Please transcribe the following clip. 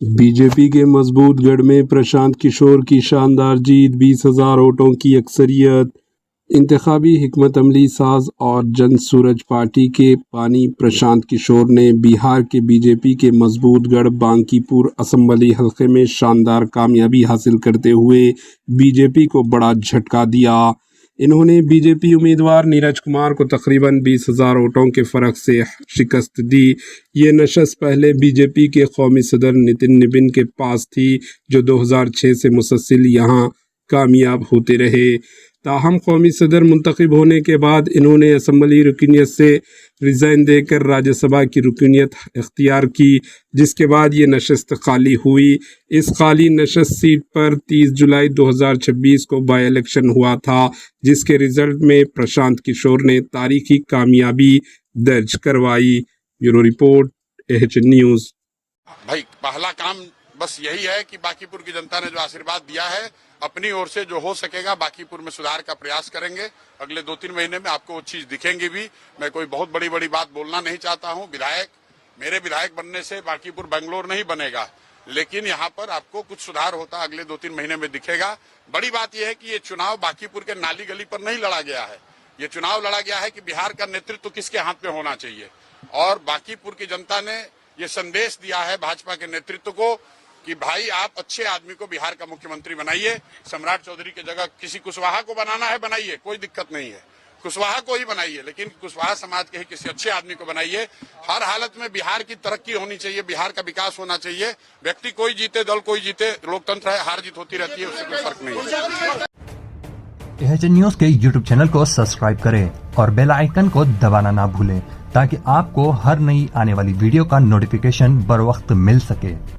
BJP के मजबूत गढ़ में प्रशांत किशोर की शानदार जीत, 20,000 वोटों की अक्सरियत। इंतखाबी हिकमत अमली साज और जन सूरज पार्टी के बानी प्रशांत किशोर ने बिहार के बीजेपी के मजबूत गढ़ बांकीपुर असम्बली हलके में शानदार कामयाबी हासिल करते हुए बीजेपी को बड़ा झटका दिया। इन्होंने बीजेपी उम्मीदवार नीरज कुमार को तकरीबन 20,000 वोटों के फ़र्क से शिकस्त दी। ये नशस्त पहले बीजेपी के कौमी सदर नितिन निबिन के पास थी, जो 2006 से मुसलसल यहाँ कामयाब होते रहे। ताहम कौमी सदर मुंतखब होने के बाद इन्होंने असम्बली रुकनीत से रिज़ाइन देकर राज्यसभा की रुकनीत इख्तियार की, जिसके बाद ये नशस्त खाली हुई। इस खाली नशस्त सीट पर 30 जुलाई 2026 को बाई इलेक्शन हुआ था, जिसके रिजल्ट में प्रशांत किशोर ने तारीखी कामयाबी दर्ज करवाई। Bureau report, AHN news. भाई पहला काम बस यही है कि बांकीपुर की जनता ने जो आशीर्वाद दिया है, अपनी ओर से जो हो सकेगा बांकीपुर में सुधार का प्रयास करेंगे। अगले 2-3 महीने में आपको वो चीज दिखेंगी भी। मैं कोई बहुत बड़ी बड़ी बात बोलना नहीं चाहता हूँ। मेरे विधायक बनने से बांकीपुर बेंगलोर नहीं बनेगा, लेकिन यहाँ पर आपको कुछ सुधार होता अगले 2-3 महीने में दिखेगा। बड़ी बात यह है कि ये चुनाव बांकीपुर के नाली गली पर नहीं लड़ा गया है। ये चुनाव लड़ा गया है कि बिहार का नेतृत्व किसके हाथ में होना चाहिए, और बांकीपुर की जनता ने ये संदेश दिया है भाजपा के नेतृत्व को कि भाई आप अच्छे आदमी को बिहार का मुख्यमंत्री बनाइए। सम्राट चौधरी की जगह किसी कुशवाहा को बनाना है बनाइए, कोई दिक्कत नहीं है, कुशवाहा को ही बनाइए, लेकिन कुशवाहा समाज के ही किसी अच्छे आदमी को बनाइए। हर हालत में बिहार की तरक्की होनी चाहिए, बिहार का विकास होना चाहिए। व्यक्ति कोई जीते, दल कोई जीते, लोकतंत्र है, हार जीत होती रहती है, उससे कोई फर्क नहीं है। AHN न्यूज़ के YouTube चैनल को सब्सक्राइब करें और बेल आइकन को दबाना ना भूलें, ताकि आपको हर नई आने वाली वीडियो का नोटिफिकेशन बर वक्त मिल सके।